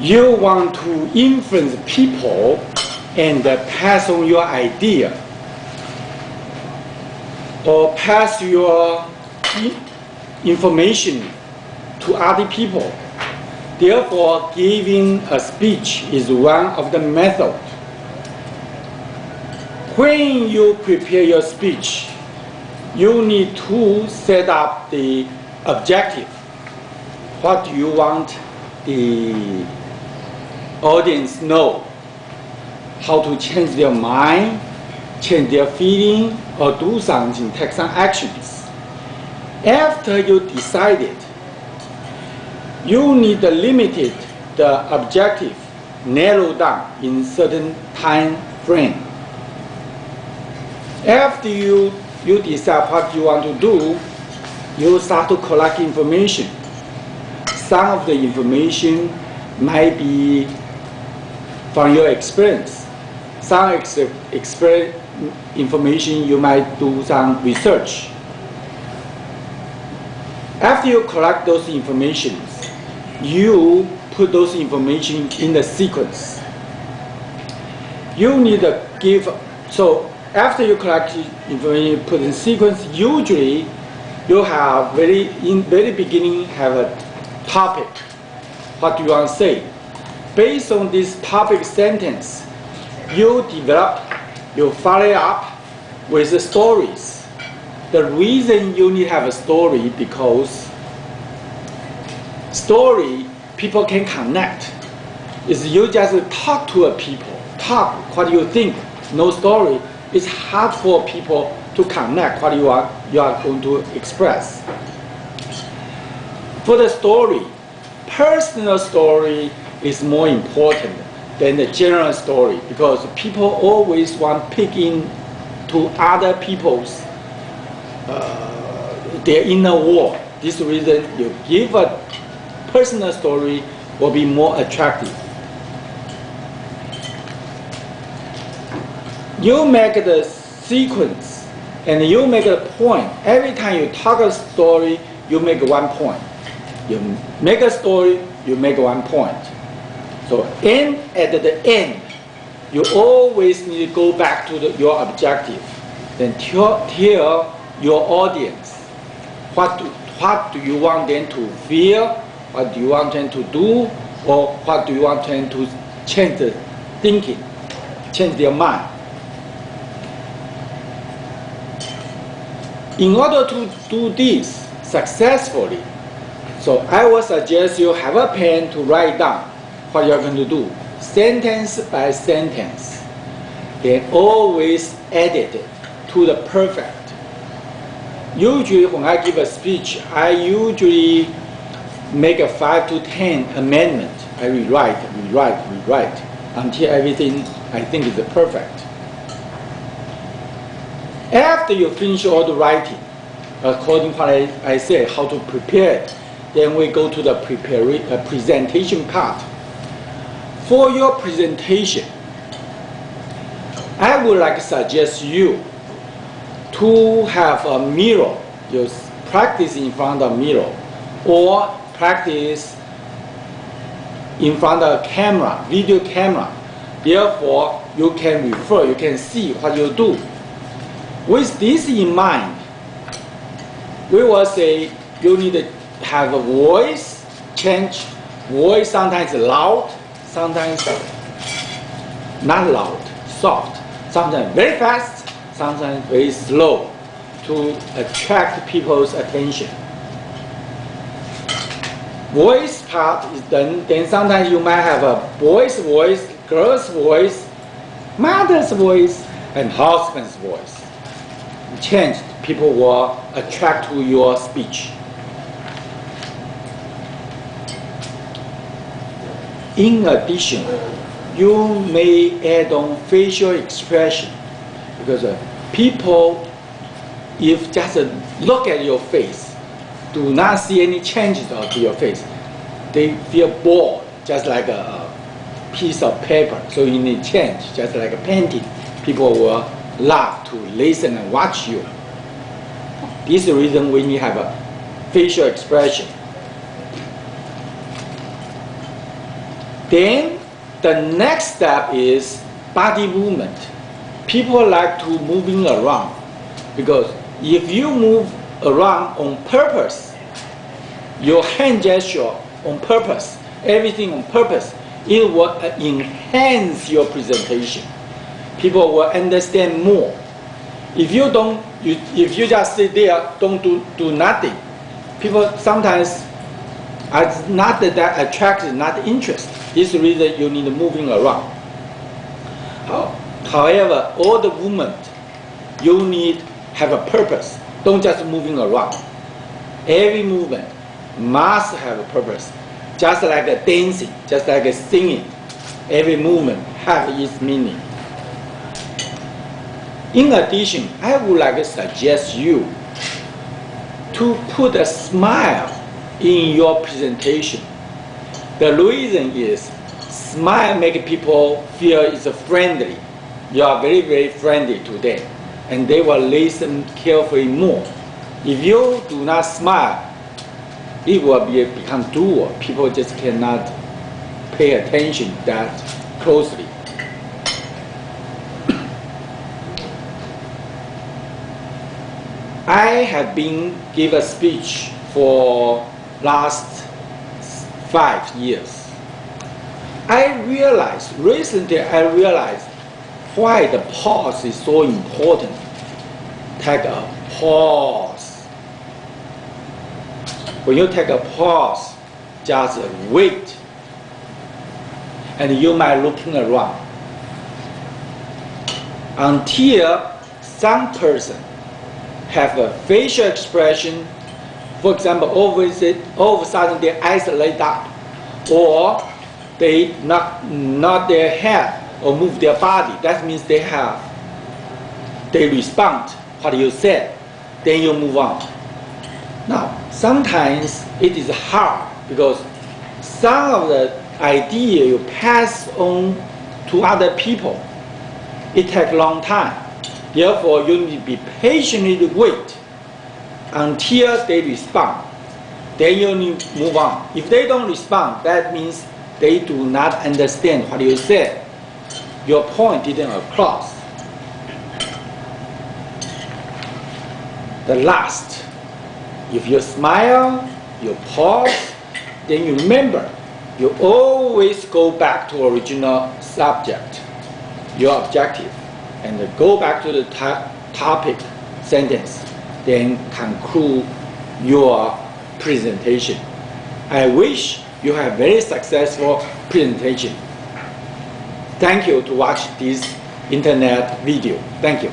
You want to influence people and pass on your idea or pass your information to other people. Therefore, giving a speech is one of the methods. When you prepare your speech, you need to set up the objective. What do you want the audience know? How to change their mind, change their feeling, or do something, take some actions. After you decided, you need to limit the objective, narrow down in certain time frame. After you decide what you want to do, you start to collect information. Some of the information might be from your experience. Some information you might do some research. After you collect those information, you put those information in the sequence. You need to give, so after you collect information, put in sequence, usually you have in very beginning have a topic. What do you want to say? Based on this topic sentence, you develop, you follow up with the stories. The reason you need to have a story because story people can connect. Is you just talk to a people, talk what you think, no story. It's hard for people to connect what you are going to express. For the story, personal story is more important than the general story because people always want to pick in to other people's their inner world. This reason you give a personal story will be more attractive. You make the sequence and you make a point. Every time you talk a story, you make one point. You make a story, you make one point. So at the end, you always need to go back to your objective. Then tell your audience what do you want them to feel, what do you want them to do, or what do you want them to change the thinking, change their mind. In order to do this successfully, so I would suggest you have a pen to write down what you're going to do, sentence by sentence. Then always edit it to the perfect. Usually when I give a speech, I usually make a 5 to 10 amendments. I rewrite until everything I think is perfect. After you finish all the writing, according to what I said, how to prepare it, then we go to the presentation part. For your presentation, I would like to suggest you to have a mirror. You practice in front of a mirror or practice in front of a camera, video camera. Therefore, you can refer, you can see what you do. With this in mind, we will say you need to have a voice change. Voice sometimes loud, sometimes not loud, soft, sometimes very fast, sometimes very slow to attract people's attention. Voice part is done, then sometimes you might have a boy's voice, girl's voice, mother's voice, and husband's voice. Change, people will attract to your speech. In addition, you may add on facial expression because people, if just look at your face, do not see any changes of your face, they feel bored, just like a piece of paper. So you need change, just like a painting. People will love to listen and watch you. This is the reason we need to have a facial expression. Then the next step is body movement. People like to moving around because if you move around on purpose, your hand gesture on purpose, everything on purpose, it will enhance your presentation. People will understand more. If you don't, if you just sit there, don't do nothing, people sometimes are not that attracted, not interested. This is the reason you need moving around. However, all the movement, you need have a purpose. Don't just moving around. Every movement must have a purpose. Just like a dancing, just like a singing, every movement has its meaning. In addition, I would like to suggest you to put a smile in your presentation. The reason is smile makes people feel it's friendly. You are very, very friendly to them, and they will listen carefully more. If you do not smile, it will become dull. People just cannot pay attention that closely. I have been give a speech for last 5 years. Recently I realized why the pause is so important. Take a pause. When you take a pause, just wait, and you might looking around until some person have a facial expression. For example, all of a sudden their eyes light up, or they nod their head or move their body. That means they respond what you said. Then you move on. Now, sometimes it is hard because some of the idea you pass on to other people, it takes a long time. Therefore, you need to be patiently wait until they respond. Then you need to move on. If they don't respond, that means they do not understand what you said. Your point didn't across. The last, if you smile, you pause, then you remember, you always go back to original subject, your objective, and go back to the topic sentence, then conclude your presentation. I wish you have very successful presentation. Thank you to watch this internet video. Thank you.